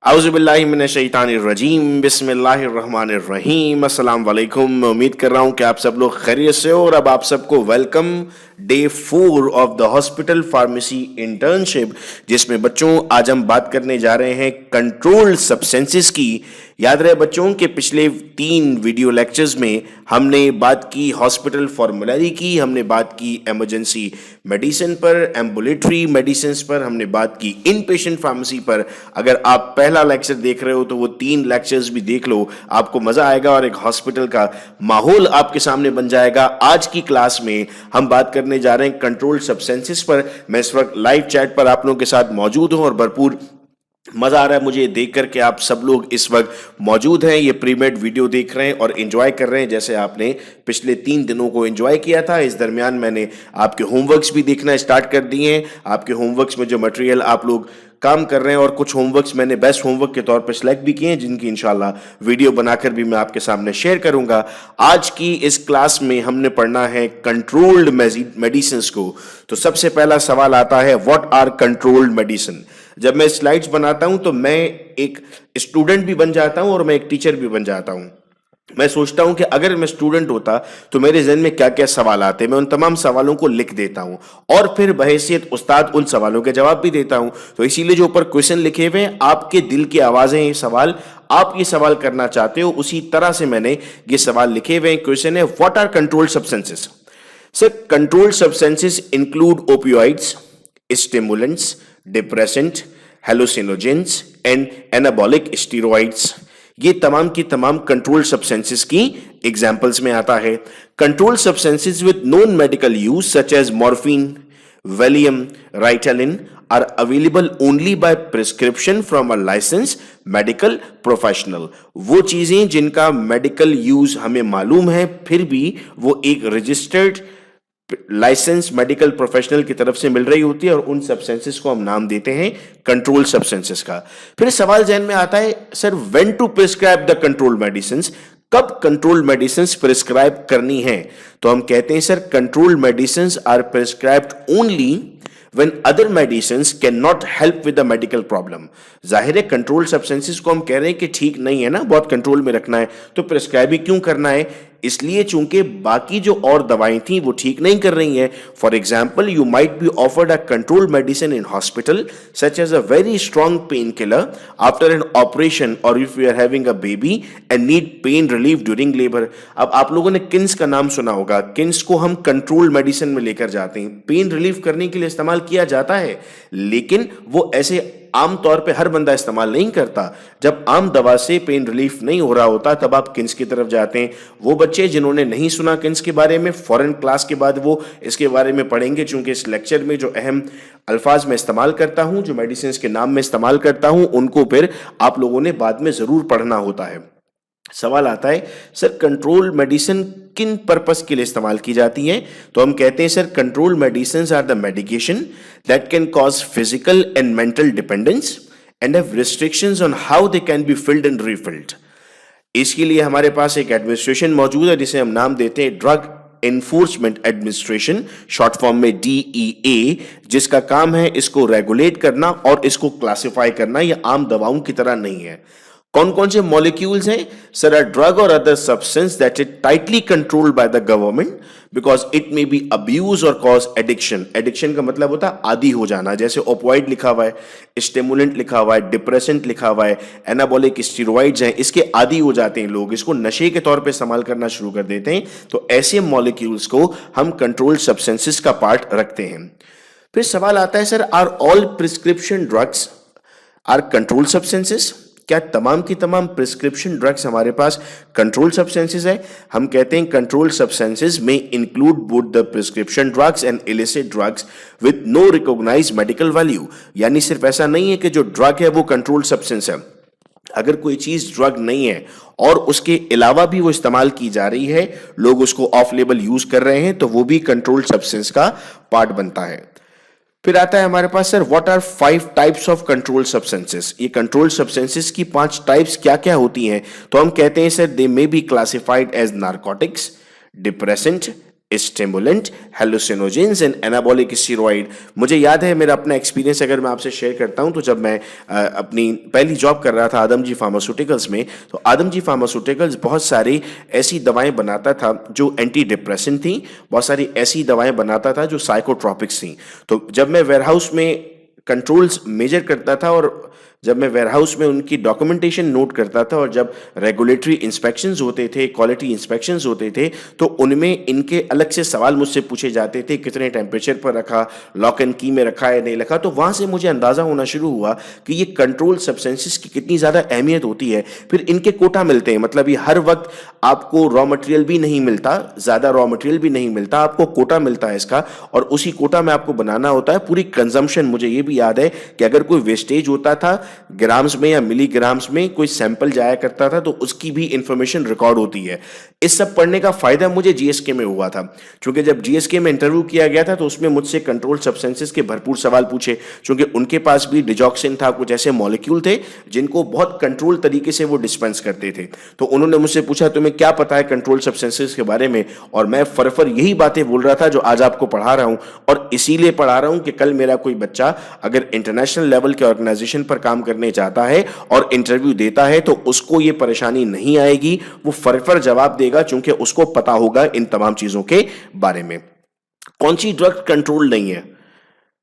औज़ुबिल्लाहिमिनश्शैतानिर्रजीम बिस्मिल्लाहिर्रहमानिर्रहीम अस्सलाम वालेकुम। उम्मीद कर रहा हूँ कि आप सब लोग खैरियत से हो और अब आप सबको welcome day 4 of the hospital pharmacy internship, जिसमें बच्चों आज हम बात करने जा रहे हैं कंट्रोल्ड सब्सटेंसेस की। याद रहे बच्चों के पिछले 3 वीडियो लेक्चर्स में हमने बात की हॉस्पिटल फॉर्मुलरी की, हमने बात की इमरजेंसी मेडिसिन पर, एम्बुलेटरी मेडिसिन पर, हमने बात की इन पेशेंट फार्मेसी पर। अगर आप पहला लेक्चर देख रहे हो तो वो 3 लेक्चर्स भी देख लो, आपको मजा आएगा और एक हॉस्पिटल का माहौल आपके सामने बन जाएगा। आज की क्लास में हम बात करने जा रहे हैं कंट्रोल्ड सब्सटेंसेस पर। मैं इस वक्त लाइव चैट पर आप लोगों के साथ मौजूद हूं और भरपूर मजा आ रहा है मुझे देख कर के आप सब लोग इस वक्त मौजूद हैं, ये प्रीमेड वीडियो देख रहे हैं और एंजॉय कर रहे हैं जैसे आपने पिछले 3 दिनों को एंजॉय किया था। इस दरमियान मैंने आपके होमवर्क्स भी देखना स्टार्ट कर दिए हैं। आपके होमवर्क्स में जो मटेरियल आप लोग काम कर रहे हैं और कुछ होमवर्क्स मैंने बेस्ट होमवर्क के तौर पर सिलेक्ट भी किए हैं, जिनकी इंशाल्लाह वीडियो बनाकर भी मैं आपके सामने शेयर करूंगा। आज की इस क्लास में हमने पढ़ना है कंट्रोल्ड मेडिसिन को। तो सबसे पहला सवाल आता है, व्हाट आर कंट्रोल्ड मेडिसिन। जब मैं स्लाइड्स बनाता हूं तो मैं एक स्टूडेंट भी बन जाता हूं और मैं एक टीचर भी बन जाता हूं। मैं सोचता हूं कि अगर मैं स्टूडेंट होता तो मेरे जहन में क्या क्या सवाल आते, मैं उन तमाम सवालों को लिख देता हूं और फिर बहैसियत उस्ताद उन सवालों के जवाब भी देता हूं। तो इसीलिए जो ऊपर क्वेश्चन लिखे हुए हैं, आपके दिल की आवाजें, ये सवाल आप ये सवाल करना चाहते हो, उसी तरह से मैंने ये सवाल लिखे हुए हैं। क्वेश्चन है, what are controlled substances. Sir, controlled substances include opioids, stimulants, depressant, hallucinogens and anabolic steroids. ये तमाम की तमाम कंट्रोल्ड सब्सटेंसेस की एग्जांपल्स में आता है। Controlled substances with known medical use such as morphine, Valium, Ritalin are available only by prescription from a licence medical professional. वो चीजें जिनका मेडिकल यूज हमें मालूम है, फिर भी वो एक रजिस्टर्ड लाइसेंस मेडिकल प्रोफेशनल की तरफ से मिल रही होती है और उन सब्सटेंसेस को हम नाम देते हैं कंट्रोल सब्सटेंसेस का। फिर सवाल जहन में आता है, sir when to prescribe the control medicine. कब कंट्रोल मेडिसिन प्रिस्क्राइब करनी है? तो हम कहते हैं sir, control medicine are prescribed only when other medicines cannot help with the medical problem। जाहिर है कंट्रोल सब्सटेंसेस को हम कह रहे हैं कि ठीक नहीं है ना, बहुत कंट्रोल में रखना है, तो प्रिस्क्राइब ही क्यों करना है? इसलिए चूंकि बाकी जो और दवाएं थी वो ठीक नहीं कर रही हैं। For example, you might be offered a control medicine in hospital such as a very strong pain killer after an operation और if you are having a baby and need pain relief during labour. अब आप लोगों ने Keynes का नाम सुना होगा। Keynes को हम कंट्रोल मेडिसिन में लेकर जाते हैं, पेन रिलीफ करने के लिए इस्तेमाल किया जाता है, लेकिन वो ऐसे आमतौर पे हर बंदा इस्तेमाल नहीं करता। जब आम दवा से पेन रिलीफ नहीं हो रहा होता तब आप किन्स की तरफ जाते हैं। वो बच्चे जिन्होंने नहीं सुना किन्स के बारे में, फौरन क्लास के बाद वो इसके बारे में पढ़ेंगे, चूंकि इस लेक्चर में जो अहम अल्फाज में इस्तेमाल करता हूं, जो मेडिसिन के नाम में इस्तेमाल करता हूं, उनको फिर आप लोगों ने बाद में जरूर पढ़ना होता है। सवाल आता है, सर कंट्रोल मेडिसिन किन पर्पस के लिए इस्तेमाल की जाती है? तो हम कहते हैं sir, control medicine are the medication that can cause physical and mental dependence and have restrictions on how they can be filled and refilled. इसके लिए हमारे पास एक एडमिनिस्ट्रेशन मौजूद है जिसे हम नाम देते हैं drug enforcement administration, short form में DEA, जिसका काम है इसको रेगुलेट करना और इसको क्लासिफाई करना। यह आम दवाओं की तरह नहीं है। कौन कौन से मॉलिक्यूल्स हैं? सर, अ ड्रग और other substance that is tightly controlled by the government because it may be abuse और कॉज एडिक्शन। एडिक्शन का मतलब होता है आदी हो जाना, जैसे ओपियोइड लिखा हुआ है, स्टिमुलेंट लिखा हुआ है, डिप्रेसेंट लिखा हुआ है, एनाबॉलिक स्टीरॉइड्स हैं, इसके आदी हो जाते हैं लोग, इसको नशे के तौर पे इस्तेमाल करना शुरू कर देते हैं। तो ऐसे मॉलिक्यूल्स को हम कंट्रोल्ड सब्सटेंसेस का पार्ट रखते हैं। फिर सवाल आता है, sir are all prescription drugs are controlled substances. क्या तमाम की तमाम प्रिस्क्रिप्शन ड्रग्स हमारे पास कंट्रोल सब्सटेंसेस है? हम कहते हैं कंट्रोल सब्सटेंसेस में include both the prescription drugs and illicit drugs with no recognised medical value. यानी सिर्फ ऐसा नहीं है कि जो ड्रग है वो कंट्रोल सब्सटेंस है। अगर कोई चीज ड्रग नहीं है और उसके अलावा भी वो इस्तेमाल की जा रही है, लोग उसको ऑफ लेबल यूज कर रहे हैं, तो वो भी कंट्रोल सब्सटेंस का पार्ट बनता है। फिर आता है हमारे पास, sir what are 5 types of control substances. ये कंट्रोल सब्सटेंसेस की 5 टाइप्स क्या क्या होती हैं? तो हम कहते हैं sir, they may be classified as narcotics, depressant, stimulant, hallucinogens and anabolic steroid. मुझे याद है मेरा अपना एक्सपीरियंस अगर मैं आपसे शेयर करता हूं, तो जब मैं अपनी पहली जॉब कर रहा था आदम जी फार्मास्यूटिकल्स में, तो आदम जी फार्मास्यूटिकल्स बहुत सारी ऐसी दवाएं बनाता था जो एंटी डिप्रेसेंट थी, बहुत सारी ऐसी दवाएं बनाता था जो साइकोट्रॉपिक्स थी। तो जब मैं वेयरहाउस में कंट्रोल्स मेजर करता था और जब मैं वेयरहाउस में उनकी डॉक्यूमेंटेशन नोट करता था और जब रेगुलेटरी इंस्पेक्शंस होते थे, क्वालिटी इंस्पेक्शंस होते थे, तो उनमें इनके अलग से सवाल मुझसे पूछे जाते थे, कितने टेम्परेचर पर रखा, लॉक एंड की में रखा है नहीं रखा। तो वहाँ से मुझे अंदाज़ा होना शुरू हुआ कि ये कंट्रोल सब्सटेंसेस की कितनी ज़्यादा अहमियत होती है। फिर इनके कोटा मिलते हैं, मतलब ये हर वक्त आपको रॉ मटेरियल भी नहीं मिलता, ज़्यादा रॉ मटेरियल भी नहीं मिलता, आपको कोटा मिलता है इसका, और उसी कोटा में आपको बनाना होता है पूरी कंजम्पशन। मुझे ये भी याद है कि अगर कोई वेस्टेज होता था ग्राम्स में या मिलीग्राम्स में, कोई सैंपल जाया करता था, तो उसकी भी इंफॉर्मेशन रिकॉर्ड होती है। इस सब पढ़ने का फायदा मुझे जीएसके में हुआ था, क्योंकि जब जीएसके में इंटरव्यू किया गया था तो उसमें मुझसे कंट्रोल सब्सटेंसेस के भरपूर सवाल पूछे, क्योंकि उनके पास भी डिजॉक्सिन था, कुछ ऐसे मॉलिक्यूल थे जिनको बहुत कंट्रोल तरीके से वो डिस्पेंस करते थे। तो उन्होंने मुझसे पूछा तुम्हें क्या पता है कंट्रोल सब्सटेंसेस के बारे में, और मैं फरफर यही बातें बोल रहा था जो आज आपको पढ़ा रहा हूं, और इसीलिए पढ़ा रहा हूं कि कल मेरा कोई बच्चा अगर इंटरनेशनल लेवल के ऑर्गेनाइजेशन पर काम करने चाहता है और इंटरव्यू देता है तो उसको ये परेशानी नहीं आएगी, वो फरफर जवाब देगा, क्योंकि उसको पता होगा इन तमाम चीजों के बारे में। कौन सी ड्रग कंट्रोल नहीं है?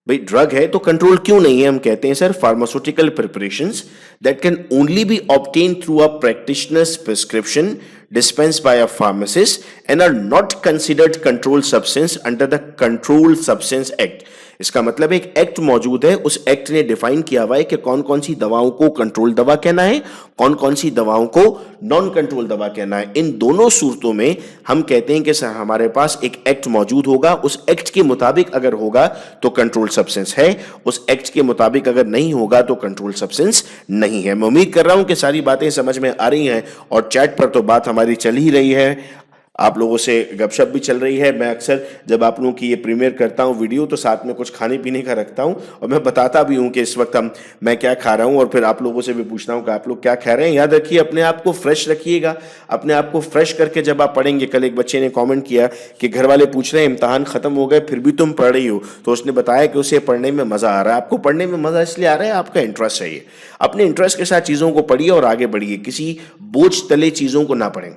भाई ड्रग है तो कंट्रोल क्यों नहीं है? हम कहते हैं sir pharmaceutical preparations that can only B obtain through a practitioners prescription dispensed by a pharmacist and are not considered controlled substance under the Controlled Substance Act। इसका मतलब एक एक्ट मौजूद है, उस एक्ट ने डिफाइन किया हुआ है कि कौन कौन सी दवाओं को कंट्रोल दवा कहना है, कौन कौन सी दवाओं को नॉन कंट्रोल दवा कहना है। इन दोनों सूरतों में हम कहते हैं कि सर हमारे पास एक एक्ट मौजूद होगा, उस एक्ट के मुताबिक अगर होगा तो कंट्रोल सब्सटेंस है, उस एक्ट के मुताबिक अगर नहीं होगा तो कंट्रोल सब्सटेंस नहीं है। मैं उम्मीद कर रहा हूं कि सारी बातें समझ में आ रही हैं, और चैट पर तो बात हमारी चल ही रही है, आप लोगों से गपशप भी चल रही है। मैं अक्सर जब आप लोगों की ये प्रीमियर करता हूँ वीडियो, तो साथ में कुछ खाने पीने का रखता हूँ और मैं बताता भी हूँ कि इस वक्त मैं क्या खा रहा हूँ, और फिर आप लोगों से भी पूछता हूँ कि आप लोग क्या खा रहे हैं। याद रखिए अपने आप को फ्रेश रखिएगा, अपने आप को फ्रेश करके जब आप पढ़ेंगे। कल एक बच्चे ने कॉमेंट किया कि घर वाले पूछ रहे हैं इम्तहान खत्म हो गए फिर भी तुम पढ़ रही हो, तो उसने बताया कि उसे पढ़ने में मज़ा आ रहा है। आपको पढ़ने में मज़ा इसलिए आ रहा है आपका इंटरेस्ट है, ये अपने इंटरेस्ट के साथ चीज़ों को पढ़िए और आगे बढ़िए, किसी बोझ तले चीज़ों को ना पढ़ें।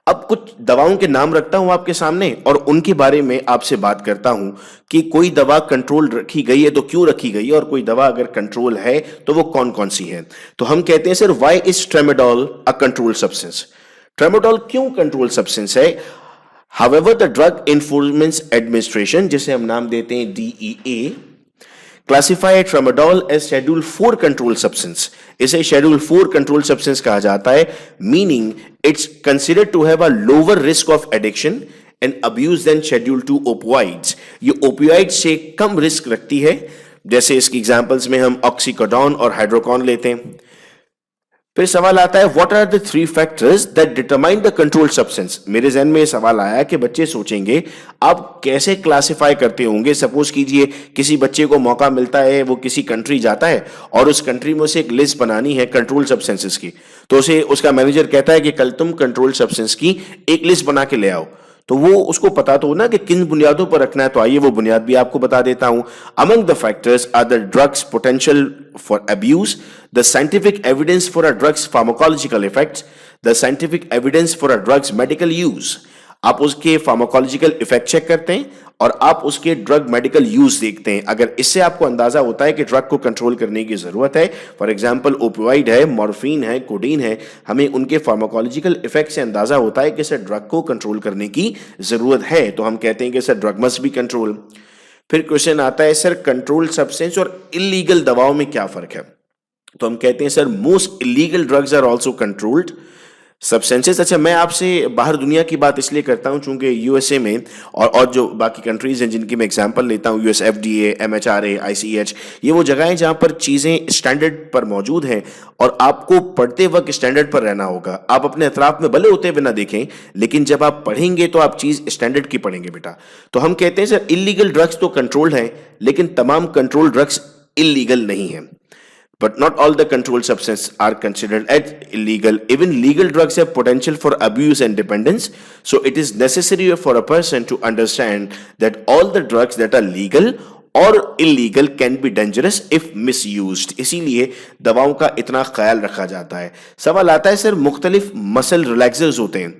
अब कुछ दवाओं के नाम रखता हूं आपके सामने और उनके बारे में आपसे बात करता हूं कि कोई दवा कंट्रोल रखी गई है तो क्यों रखी गई है, और कोई दवा अगर कंट्रोल है तो वो कौन कौन सी है। तो हम कहते हैं sir why is tramadol a control substance? Tramadol क्यों कंट्रोल सब्सटेंस है? However the drug enforcement administration, जिसे हम नाम देते हैं DEA, classify tramadol as schedule 4 control substance. इसे शेड्यूल 4 कंट्रोल सब्सटेंस कहा जाता है, meaning it's considered to have a lower risk of addiction and abuse than schedule 2 opioids. ये ओपियोइड से कम रिस्क रखती है। जैसे इसकी एग्जांपल्स में हम ऑक्सीकोडोन और हाइड्रोकॉन लेते हैं। फिर सवाल आता है what are the 3 factors that determine the control substance. मेरे जहन में ये सवाल आया कि बच्चे सोचेंगे आप कैसे क्लासिफाई करते होंगे। सपोज कीजिए किसी बच्चे को मौका मिलता है, वो किसी कंट्री जाता है और उस कंट्री में उसे एक लिस्ट बनानी है कंट्रोल सब्सटेंसेस की, तो उसे उसका मैनेजर कहता है कि कल तुम कंट्रोल सब्सटेंस की एक लिस्ट बना के ले आओ। तो वो उसको पता तो हो ना कि किन बुनियादों पर रखना है, तो आइए वो बुनियाद भी आपको बता देता हूं। Among the factors are the drug's potential for abuse, the scientific evidence for a drug's pharmacological effects, the scientific evidence for a drug's medical use. आप उसके फार्माकोलॉजिकल इफेक्ट चेक करते हैं और आप उसके ड्रग मेडिकल यूज देखते हैं। अगर इससे आपको अंदाजा होता है कि ड्रग को कंट्रोल करने की जरूरत है, फॉर एग्जांपल ओपियोइड है, मॉर्फिन है, कोडीन है, हमें उनके फार्माकोलॉजिकल इफेक्ट से अंदाजा होता है कि सर ड्रग को कंट्रोल करने की जरूरत है, तो हम कहते हैं कि sir drug must be control. फिर क्वेश्चन आता है सर कंट्रोल सब्सटेंस और इलीगल दवाओं में क्या फर्क है? तो हम कहते हैं sir most illegal drugs are also controlled substances. अच्छा, मैं आपसे बाहर दुनिया की बात इसलिए करता हूं चूंकि यूएसए में और जो बाकी कंट्रीज हैं जिनकी मैं एग्जांपल लेता हूं, यूएस FDA, MHRA, ICH, ये वो जगह हैं जहां पर चीज़ें स्टैंडर्ड पर मौजूद हैं और आपको पढ़ते वक्त स्टैंडर्ड पर रहना होगा। आप अपने अतराफ में भले होते हुए ना देखें, लेकिन जब आप पढ़ेंगे तो आप चीज़ स्टैंडर्ड की पढ़ेंगे बेटा। तो हम कहते हैं सर इलीगल ड्रग्स तो कंट्रोल्ड हैं, लेकिन तमाम कंट्रोल ड्रग्स इलीगल नहीं है। but not all the controlled substances are considered as illegal. Even legal drugs have potential for abuse and dependence. So it is necessary for a person to understand that all the drugs that are legal और illegal can be dangerous if misused, इसीलिए दवाओं का इतना ख्याल रखा जाता है। सवाल आता है सर मुख्तलिफ मसल रिलैक्सर्स होते हैं,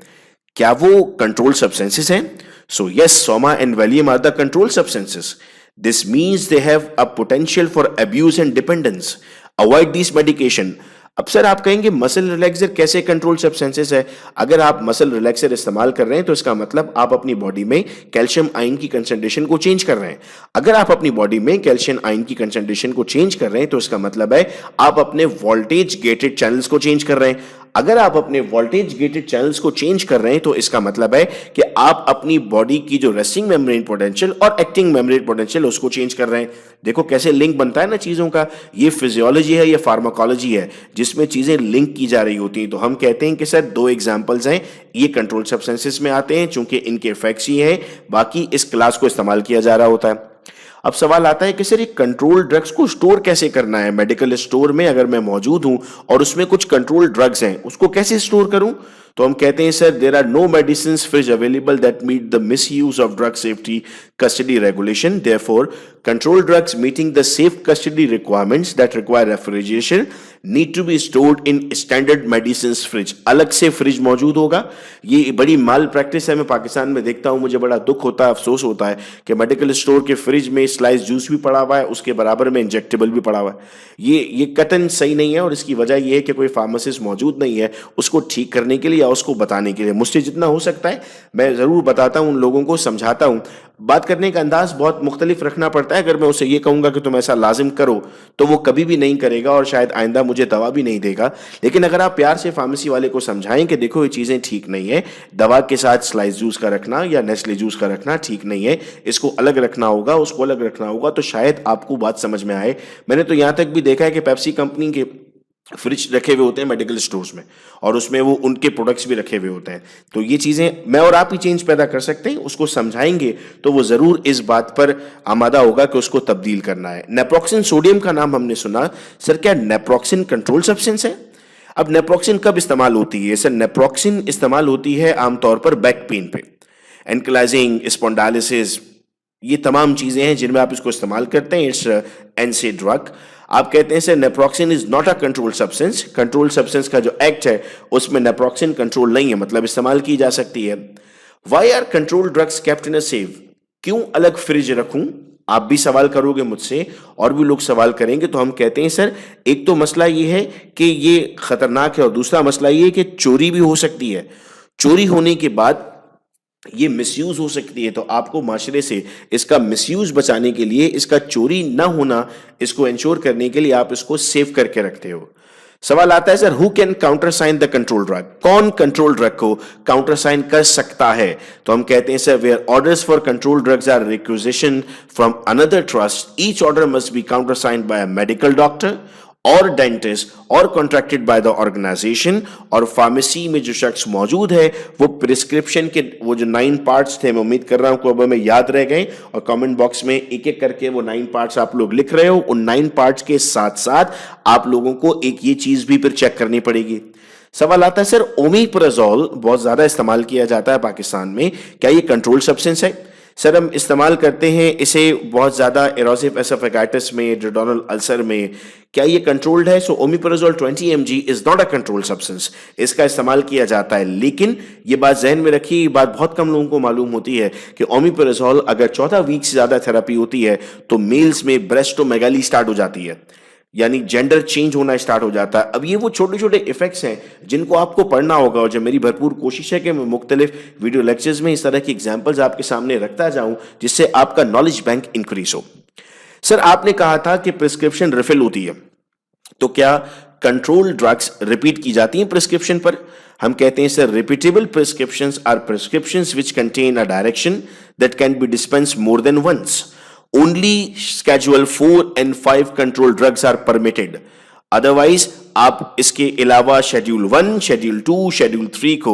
क्या वो कंट्रोल सब्सटेंसेस हैं? So yes, Soma and Valium are the control substances. This means they have a potential for abuse and dependence. Avoid these medication. अब सर आप कहेंगे मसल रिलैक्सर कैसे कंट्रोल सब्सटेंसेस है? अगर आप मसल रिलैक्सर इस्तेमाल कर रहे हैं तो इसका मतलब आप अपनी बॉडी में कैल्शियम आयन की कंसंट्रेशन को चेंज कर रहे हैं। अगर आप अपनी बॉडी में कैल्शियम आयन की कंसंट्रेशन को चेंज कर रहे हैं तो इसका मतलब है आप अपने वोल्टेज गेटेड चैनल्स को चेंज कर रहे हैं। अगर आप अपने वोल्टेज गेटेड चैनल्स को चेंज कर रहे हैं तो इसका मतलब है कि आप अपनी बॉडी की जो रेस्टिंग मेम्ब्रेन पोटेंशियल और एक्टिंग मेम्ब्रेन पोटेंशियल उसको चेंज कर रहे हैं। देखो कैसे लिंक बनता है ना चीजों का, ये फिजियोलॉजी है, ये फार्माकोलॉजी है जिसमें चीजें लिंक की जा रही होती हैं। तो हम कहते हैं कि सर दो एग्जांपल्स हैं, ये कंट्रोल सब्सटेंसेस में आते हैं चूंकि इनके इफेक्ट्स ही हैं, बाकी इस क्लास को इस्तेमाल किया जा रहा होता है। अब सवाल आता है कि सर ये कंट्रोल ड्रग्स को स्टोर कैसे करना है? मेडिकल स्टोर में अगर मैं मौजूद हूं और उसमें कुछ कंट्रोल ड्रग्स हैं, उसको कैसे स्टोर करूं? तो हम कहते हैं sir there are no medicines fridge available that meet the misuse of drug safety custody regulation. Therefore, controlled drugs meeting the safe custody requirements that require refrigeration need to be stored in standard medicines fridge. अलग से fridge मौजूद होगा। ये बड़ी माल practice है, मैं पाकिस्तान में देखता हूँ, मुझे बड़ा दुख होता है, अफसोस होता है कि मेडिकल स्टोर के फ्रिज में स्लाइस जूस भी पड़ा हुआ है, उसके बराबर में इंजेक्टेबल भी पड़ा हुआ है। ये कतन सही नहीं है और इसकी वजह यह है कि कोई फार्मासिस्ट मौजूद नहीं है उसको ठीक करने के लिए या उसको बताने के लिए। मुझसे जितना हो सकता है मैं ज़रूर बताता हूँ, उन लोगों को समझाता हूँ। बात करने का अंदाज बहुत मुख्तलिफ रखना पड़ता है। अगर मैं उसे ये कहूँगा कि तुम ऐसा लाजिम करो तो वो कभी भी नहीं करेगा और शायद आइंदा मुझे दवा भी नहीं देगा। लेकिन अगर आप प्यार से फार्मेसी वाले को समझाएं कि देखो ये चीज़ें ठीक नहीं है, दवा के साथ स्लाइस जूस का रखना या नेस्ले जूस का रखना ठीक नहीं है, इसको अलग रखना होगा, उसको अलग रखना होगा, तो शायद आपको बात समझ में आए। मैंने तो यहाँ तक भी देखा है कि पेप्सी कंपनी के फ्रिज रखे हुए होते हैं मेडिकल स्टोर्स में और उसमें वो उनके प्रोडक्ट्स भी रखे हुए होते हैं। तो ये चीज़ें मैं और आप ही चेंज पैदा कर सकते हैं, उसको समझाएंगे तो वो ज़रूर इस बात पर आमादा होगा कि उसको तब्दील करना है। नेप्रोक्सिन सोडियम का नाम हमने सुना, सर क्या नेप्रोक्सिन कंट्रोल सब्सटेंस है? अब नेप्रोक्सिन कब इस्तेमाल होती है? सर नेप्रोक्सिन इस्तेमाल होती है आमतौर पर बैक पेन पे, एंक्लाइजिंग, स्पॉन्डालिसिस, ये तमाम चीज़ें हैं जिनमें आप इसको इस्तेमाल करते हैं। It's एनसेड drug. आप कहते हैं sir naproxen is not a control substance. Control substance का जो एक्ट है उसमें नेप्रोक्सिन कंट्रोल नहीं है, मतलब इस्तेमाल की जा सकती है। Why are control drugs kept in a safe? क्यों अलग फ्रिज रखूं? आप भी सवाल करोगे मुझसे और भी लोग सवाल करेंगे। तो हम कहते हैं सर एक तो मसला ये है कि ये खतरनाक है और दूसरा मसला ये है कि चोरी भी हो सकती है। चोरी होने के बाद ये मिसयूज हो सकती है, तो आपको माशरे से इसका मिसयूज बचाने के लिए, इसका चोरी ना होना, इसको इंश्योर करने के लिए आप इसको सेव करके रखते हो। सवाल आता है sir who can countersign the control drug? कौन कंट्रोल ड्रग को काउंटर साइन कर सकता है? तो हम कहते हैं sir where orders for control drugs are requisition from another trust, each order must be countersigned by a medical doctor और डेंटिस्ट और कॉन्ट्रैक्टेड बाय द ऑर्गेनाइजेशन। और फार्मेसी में जो शख्स मौजूद है वो प्रिस्क्रिप्शन के वो जो 9 पार्ट्स थे, मैं उम्मीद कर रहा हूं कि अब हमें याद रह गए और कमेंट बॉक्स में एक एक करके वो 9 पार्ट्स आप लोग लिख रहे हो। उन 9 पार्ट्स के साथ साथ आप लोगों को एक ये चीज भी फिर चेक करनी पड़ेगी। सवाल आता है सर ओमेप्राजोल बहुत ज्यादा इस्तेमाल किया जाता है पाकिस्तान में, क्या ये कंट्रोल सब्सटेंस है? सर हम इस्तेमाल करते हैं इसे बहुत ज़्यादा एरोसिव एसोफेगाइटिस में, ड्यूडेनल अल्सर में, क्या ये कंट्रोल्ड है? So omeprazole 20 mg is not a control substance, इसका इस्तेमाल किया जाता है। लेकिन ये बात जहन में रखिए, ये बात बहुत कम लोगों को मालूम होती है कि ओमेप्राजोल अगर 14 वीक से ज़्यादा थेरेपी होती है तो मेल्स में ब्रेस्टोमेगाली स्टार्ट हो जाती है, यानी जेंडर चेंज होना स्टार्ट हो जाता है। अब ये वो छोटे छोटे इफेक्ट्स हैं जिनको आपको पढ़ना होगा और जो मेरी भरपूर कोशिश है कि मैं मुख्तलिफ वीडियो लेक्चर्स में इस तरह की एग्जांपल्स आपके सामने रखता जाऊं जिससे आपका नॉलेज बैंक इंक्रीज हो। सर आपने कहा था कि प्रिस्क्रिप्शन रिफिल होती है, तो क्या कंट्रोल ड्रग्स रिपीट की जाती हैं प्रिस्क्रिप्शन पर? हम कहते हैं sir repeatable prescriptions are prescriptions which contain a direction that can be dispensed more than once. Only Schedule 4 and 5 control drugs are permitted. Otherwise, आप इसके अलावा Schedule 1, Schedule 2, Schedule 3 को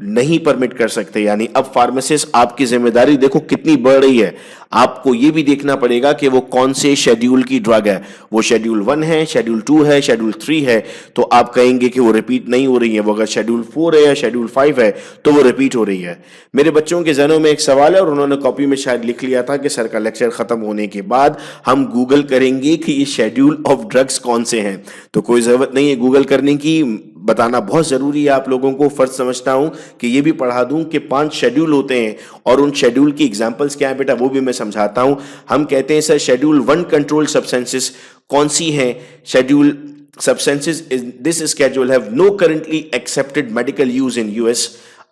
नहीं परमिट कर सकते। यानी अब फार्मासिस्ट आपकी जिम्मेदारी देखो कितनी बढ़ रही है, आपको ये भी देखना पड़ेगा कि वो कौन से शेड्यूल की ड्रग है, वो शेड्यूल 1 है, शेड्यूल 2 है, शेड्यूल 3 है, तो आप कहेंगे कि वो रिपीट नहीं हो रही है। वो अगर शेड्यूल 4 है या शेड्यूल 5 है तो वो रिपीट हो रही है। मेरे बच्चों के जहनों में एक सवाल है और उन्होंने कॉपी में शायद लिख लिया था कि सर का लेक्चर खत्म होने के बाद हम गूगल करेंगे कि ये शेड्यूल ऑफ ड्रग्स कौन से हैं। तो कोई जरूरत नहीं है गूगल करने की, बताना बहुत जरूरी है आप लोगों को। फर्ज समझता हूं कि ये भी पढ़ा दूं कि 5 शेड्यूल होते हैं और उन शेड्यूल की एग्जांपल्स क्या है बेटा वो भी मैं समझाता हूं। हम कहते हैं सर शेड्यूल 1 कंट्रोल सब्सटेंसेस कौन सी हैं? Schedule substances in this schedule have no currently accepted medical use in US,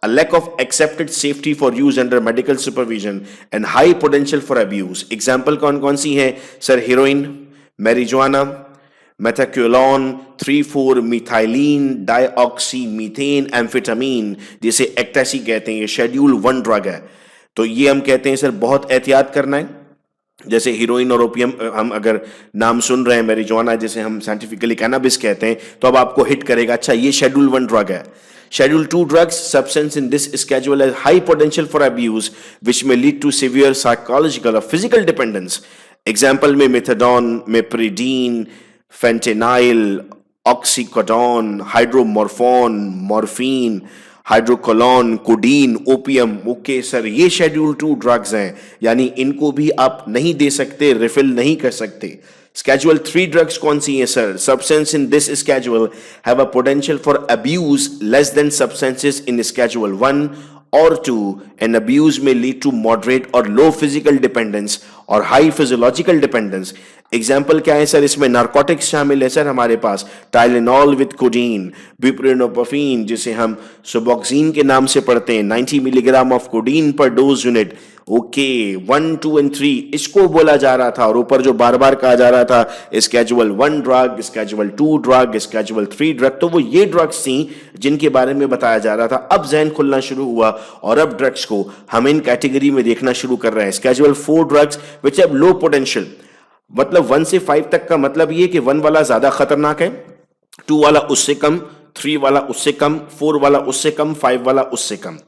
a lack of accepted safety for use under medical supervision and high potential for abuse. Example कौन कौन सी हैं sir? heroin, marijuana, methaqualone, 3,4 methylene, dioxymethane, amphetamine, जिसे ecstasy कहते हैं, ये schedule 1 drug है। तो ये हम कहते हैं सर बहुत एहतियात करना है। जैसे हीरोइन और ओपियम हम अगर नाम सुन रहे हैं, मैरिजुआना जिसे हम साइंटिफिकली कैनाबिस कहते हैं, तो अब आपको हिट करेगा अच्छा ये शेड्यूल 1 ड्रग है। Schedule 2 drugs substance in this schedule has high potential for abuse which may lead to severe psychological और फिजिकल डिपेंडेंस। एग्जांपल में methadone, meperidine, fentanyl, oxycodone, hydromorphone, morphine, hydrocodone, codeine, opium. Okay sir ये schedule 2 drugs हैं, यानी इनको भी आप नहीं दे सकते, रिफिल नहीं कर सकते। स्केड्यूल 3 ड्रग्स कौन सी हैं sir? Substance in this schedule have a potential for abuse less than substances in schedule 1 or 2 and abuse may lead to moderate or low physical dependence or high physiological dependence. Example क्या है sir? इसमें narcotics शामिल है sir हमारे पास, Tylenol with codeine, बुप्रेनोपर्फिन जिसे हम सुबॉक्सिन के नाम से पढ़ते हैं, 90 मिलीग्राम ऑफ कोडीन पर डोज यूनिट। ओके 1, 2 and 3 इसको बोला जा रहा था और ऊपर जो बार बार कहा जा रहा था schedule 1 drug, schedule 2 drug, schedule 3 drug, तो वो ये ड्रग्स थी जिनके बारे में बताया जा रहा था। अब जहन खुलना शुरू हुआ और अब ड्रग्स को हम इन कैटेगरी में देखना शुरू कर रहे हैं। Schedule 4 drugs which have low potential, मतलब 1 से 5 तक का मतलब ये कि 1 वाला ज्यादा खतरनाक है, 2 वाला उससे कम, 3 वाला उससे कम, 4 वाला उससे कम, 5 वाला उससे कम।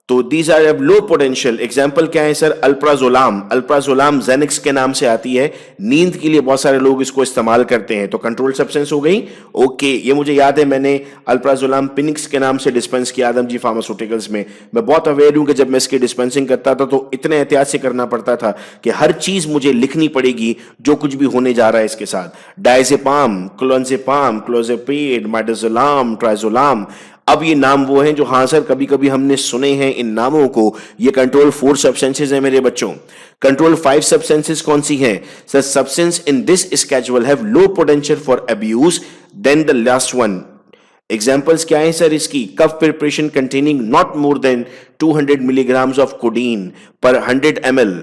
तो these are have low potential. Example क्या है सर? अल्प्राजोलाम, अल्प्राजोलाम जेनिक्स के नाम से आती है, नींद के लिए बहुत सारे लोग इसको इस्तेमाल करते हैं, तो कंट्रोल सब्सटेंस हो गई। ओके ये मुझे याद है मैंने अल्प्राजोलाम पिनिक्स के नाम से डिस्पेंस किया आदम जी फार्मास्यूटिकल्स में। मैं बहुत अवेयर हूं कि जब मैं इसकी डिस्पेंसिंग करता था तो इतने एहतियात से करना पड़ता था कि हर चीज मुझे लिखनी पड़ेगी जो कुछ भी होने जा रहा है इसके साथ। डायजेपाम, क्लोंजेपाम, क्लोजेपेड, माइडाजोलाम, ट्राइजोलाम। अब ये नाम वो हैं जो हाँ सर कभी कभी हमने सुने हैं इन नामों को। ये कंट्रोल 4 सब्सटेंसेस हैं मेरे बच्चों। कंट्रोल 5 सब्सटेंसेस कौन सी हैं sir? Substance in this schedule have low potential for abuse then the last one. Examples क्या है सर इसकी? Cough preparation containing not more than 200 milligrams of codeine per 100 ml,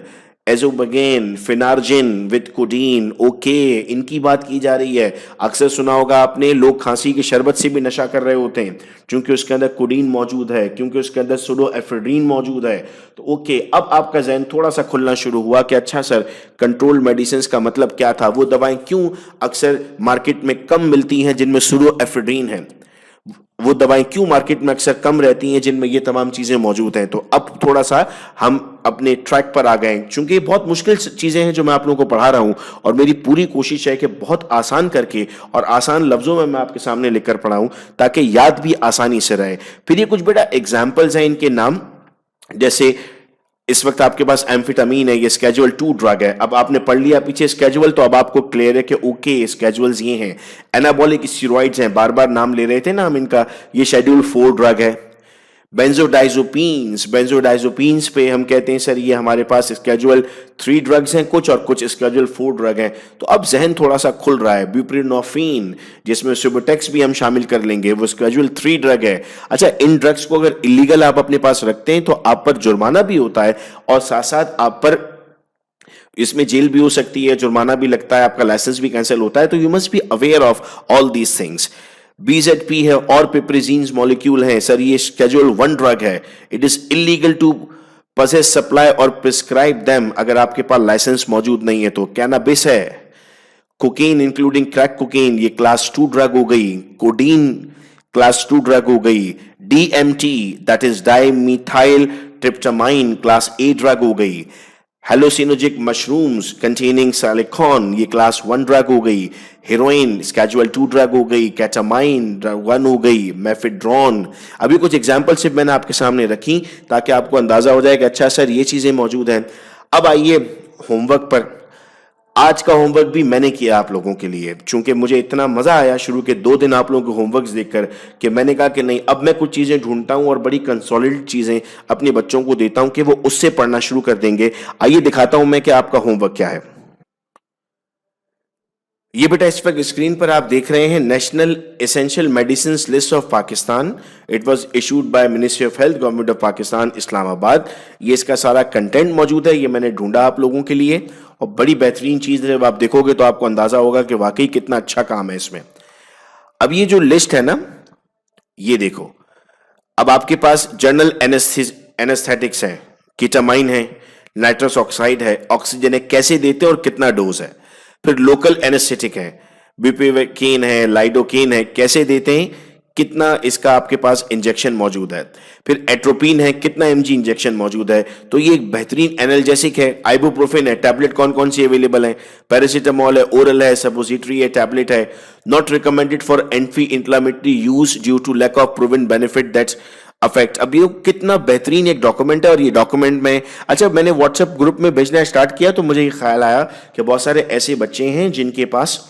एजोबगेन, फिनार्जिन विद कोडीन। ओके इनकी बात की जा रही है। अक्सर सुना होगा आपने लोग खांसी के शरबत से भी नशा कर रहे होते हैं क्योंकि उसके अंदर कोडीन मौजूद है, क्योंकि उसके अंदर सुडोएफ्रेडिन मौजूद है। तो ओके अब आपका जहन थोड़ा सा खुलना शुरू हुआ कि अच्छा सर कंट्रोल मेडिसिन का मतलब क्या था, वो दवाएं क्यों अक्सर मार्केट में कम मिलती हैं जिनमें सुडोएफ्रेडिन है, वो दवाएं क्यों मार्केट में अक्सर कम रहती हैं जिनमें ये तमाम चीजें मौजूद हैं। तो अब थोड़ा सा हम अपने ट्रैक पर आ गए क्योंकि बहुत मुश्किल चीजें हैं जो मैं आप लोगों को पढ़ा रहा हूं और मेरी पूरी कोशिश है कि बहुत आसान करके और आसान लफ्जों में मैं आपके सामने लिखकर पढ़ाऊं ताकि याद भी आसानी से रहे। फिर ये कुछ बेटा एग्जाम्पल्स हैं इनके नाम, जैसे इस वक्त आपके पास एम्फेटामीन है, ये स्केड्यूल 2 ड्रग है। अब आपने पढ़ लिया पीछे स्केड्यूल तो अब आपको क्लियर है कि ओके स्केड्यूल्स ये हैं। एनाबॉलिक स्टेरॉइड्स हैं, बार बार नाम ले रहे थे ना हम इनका, ये शेड्यूल 4 ड्रग है। बेंजोडाइजोपिन्स, बेंजोडाइजोपिन्स पे हम कहते हैं सर ये हमारे पास स्केड्यूल 3 ड्रग्स हैं कुछ और कुछ स्केड्यूल 4 ड्रग हैं। तो अब जहन थोड़ा सा खुल रहा है। ब्यूप्रेनोफिन जिसमें सुबोटेक्स भी हम शामिल कर लेंगे, वो स्केड्यूल 3 ड्रग है। अच्छा इन ड्रग्स को अगर इलीगल आप अपने पास रखते हैं तो आप पर जुर्माना भी होता है और साथ साथ आप पर इसमें जेल भी हो सकती है, जुर्माना भी लगता है, आपका लाइसेंस भी कैंसिल होता है। तो you must be aware of all these things. BZP है और पिपरिजीन्स मॉलिक्यूल है सर, ये शेड्यूल 1 ड्रग है। It is illegal to possess, supply और प्रिस्क्राइब देम अगर आपके पास लाइसेंस मौजूद नहीं है तो। कैनाबिस है, कोकीन इंक्लूडिंग क्रैक कोकीन, ये क्लास 2 ड्रग हो गई। कोडीन क्लास 2 ड्रग हो गई। DMT that is dimethyl tryptamine class A drug हो गई। हेलोसिनोजिक मशरूम्स कंटेनिंग सालिकॉन ये क्लास 1 ड्रग हो गई। हेरोइन स्केजुअल 2 ड्रग हो गई। केटामाइन 1 हो गई। मेफेड्रॉन। अभी कुछ एग्जांपल सिर्फ मैंने आपके सामने रखी ताकि आपको अंदाजा हो जाए कि अच्छा सर ये चीजें मौजूद हैं। अब आइए होमवर्क पर। आज का होमवर्क भी मैंने किया आप लोगों के लिए, चूंकि मुझे इतना मजा आया शुरू के 2 दिन आप लोगों के होमवर्क्स देखकर कि मैंने कहा कि नहीं, अब मैं कुछ चीजें ढूंढता हूं और बड़ी कंसोलिडेटेड चीजें अपने बच्चों को देता हूं कि वो उससे पढ़ना शुरू कर देंगे। आइए दिखाता हूं मैं कि आपका होमवर्क क्या है। ये बेटा इस वक्त स्क्रीन पर आप देख रहे हैं national essential medicine list of Pakistan. It was issued by ministry of health, government of Pakistan, Islamabad. ये इसका सारा कंटेंट मौजूद है, ये मैंने ढूंढा आप लोगों के लिए और बड़ी बेहतरीन चीज है। जब आप देखोगे तो आपको अंदाजा होगा कि वाकई कितना अच्छा काम है इसमें। अब ये जो लिस्ट है ना, ये देखो, अब आपके पास जनरल एनेस्थेटिक्स है, कीटामाइन है, नाइट्रस ऑक्साइड है, ऑक्सीजन है, कैसे देते हैं और कितना डोज है। फिर लोकल एनेस्थेटिक है, बुप्रेविकेन है, लाइडोकेन है, कैसे देते हैं, कितना इसका आपके पास इंजेक्शन मौजूद है। फिर एट्रोपिन है, कितना एमजी इंजेक्शन मौजूद है। तो ये एक बेहतरीन एनाल्जेसिक है। आइबुप्रोफेन है, टैबलेट कौन कौन सी अवेलेबल है। पैरासीटामोल है, ओरल है, सपोजिटरी है, टैबलेट है। Not recommended for anti inflammatory use due to lack of proven benefit that's affect. अब ये कितना बेहतरीन एक डॉक्यूमेंट है और ये डॉक्यूमेंट में, अच्छा मैंने व्हाट्सएप ग्रुप में भेजना स्टार्ट किया तो मुझे ये ख्याल आया कि बहुत सारे ऐसे बच्चे हैं जिनके पास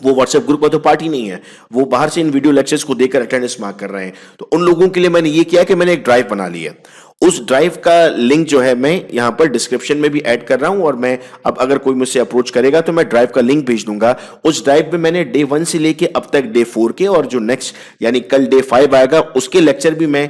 वो व्हाट्सएप ग्रुप में तो पार्टी नहीं है, वो बाहर से इन वीडियो लेक्चर्स को देखकर अटेंडेंस मार्क कर रहे हैं। तो उन लोगों के लिए मैंने ये किया कि मैंने एक ड्राइव बना ली है। उस ड्राइव का लिंक जो है मैं यहां पर डिस्क्रिप्शन में भी ऐड कर रहा हूं और मैं अब अगर कोई मुझसे अप्रोच करेगा तो मैं ड्राइव का लिंक भेज दूंगा। उस ड्राइव में मैंने डे 1 से लेके अब तक डे 4 के और जो नेक्स्ट यानी कल डे 5 आएगा उसके लेक्चर भी मैं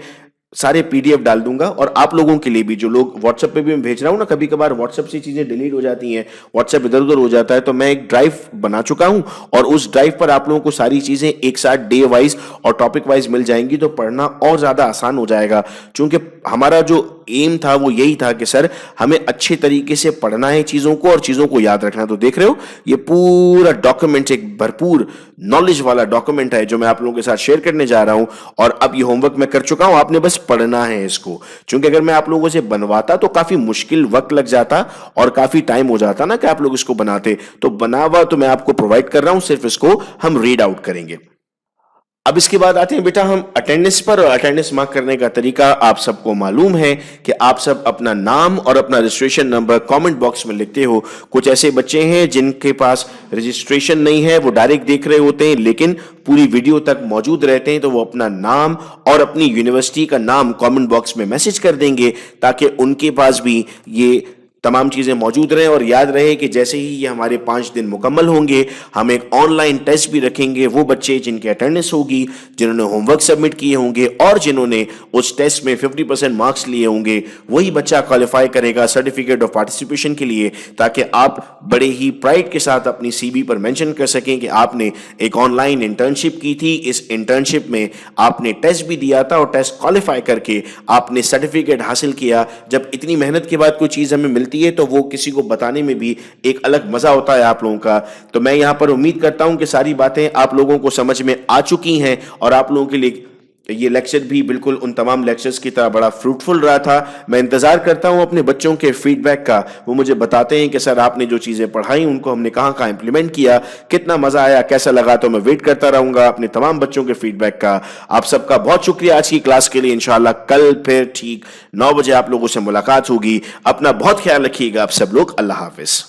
सारे पीडीएफ डाल दूंगा। और आप लोगों के लिए भी, जो लोग व्हाट्सएप पे भी मैं भेज रहा हूं ना, कभी कभार व्हाट्सएप से चीजें डिलीट हो जाती हैं, व्हाट्सएप इधर उधर हो जाता है, तो मैं एक ड्राइव बना चुका हूं और उस ड्राइव पर आप लोगों को सारी चीजें एक साथ डे वाइज और टॉपिक वाइज मिल जाएंगी, तो पढ़ना और ज्यादा आसान हो जाएगा। क्योंकि हमारा जो एम था वो यही था कि सर हमें अच्छे तरीके से पढ़ना है चीजों को और चीजों को याद रखना। तो देख रहे हो ये पूरा डॉक्यूमेंट एक भरपूर नॉलेज वाला डॉक्यूमेंट है जो मैं आप लोगों के साथ शेयर करने जा रहा हूं। और अब ये होमवर्क मैं कर चुका हूं, आपने बस पढ़ना है इसको। क्योंकि अगर मैं आप लोगों से बनवाता तो काफी मुश्किल वक्त लग जाता और काफी टाइम हो जाता ना कि आप लोग इसको बनाते। तो बना हुआ तो मैं आपको प्रोवाइड कर रहा हूं, सिर्फ इसको हम रीड आउट करेंगे। अब इसके बाद आते हैं बेटा हम अटेंडेंस पर। और अटेंडेंस मार्क करने का तरीका आप सबको मालूम है कि आप सब अपना नाम और अपना रजिस्ट्रेशन नंबर कमेंट बॉक्स में लिखते हो। कुछ ऐसे बच्चे हैं जिनके पास रजिस्ट्रेशन नहीं है, वो डायरेक्ट देख रहे होते हैं लेकिन पूरी वीडियो तक मौजूद रहते हैं, तो वो अपना नाम और अपनी यूनिवर्सिटी का नाम कमेंट बॉक्स में मैसेज कर देंगे ताकि उनके पास भी ये तमाम चीजें मौजूद रहें। और याद रहे कि जैसे ही ये हमारे 5 दिन मुकम्मल होंगे हम एक ऑनलाइन टेस्ट भी रखेंगे। वो बच्चे जिनकी अटेंडेंस होगी, जिन्होंने होमवर्क सबमिट किए होंगे और जिन्होंने उस टेस्ट में 50% मार्क्स लिए होंगे, वही बच्चा क्वालिफाई करेगा सर्टिफिकेट ऑफ पार्टिसिपेशन के लिए, ताकि आप बड़े ही प्राइड के साथ अपनी सीवी पर मेंशन कर सकें कि आपने एक ऑनलाइन इंटर्नशिप की थी। इस इंटर्नशिप में आपने टेस्ट भी दिया था और टेस्ट क्वालिफाई करके आपने सर्टिफिकेट हासिल किया। जब इतनी मेहनत के बाद कोई चीज हमें मिलती है तो वो किसी को बताने में भी एक अलग मजा होता है आप लोगों का। तो मैं यहां पर उम्मीद करता हूं कि सारी बातें आप लोगों को समझ में आ चुकी हैं और आप लोगों के लिए ये लेक्चर भी बिल्कुल उन तमाम लेक्चर्स की तरह बड़ा फ्रूटफुल रहा था। मैं इंतजार करता हूं अपने बच्चों के फीडबैक का। वो मुझे बताते हैं कि सर आपने जो चीजें पढ़ाई उनको हमने कहां कहां इंप्लीमेंट किया, कितना मजा आया, कैसा लगा। तो मैं वेट करता रहूंगा अपने तमाम बच्चों के फीडबैक का। आप सबका बहुत शुक्रिया आज की क्लास के लिए। इंशाल्लाह कल फिर ठीक 9 बजे आप लोगों से मुलाकात होगी। अपना बहुत ख्याल रखिएगा आप सब लोग। अल्लाह हाफिज।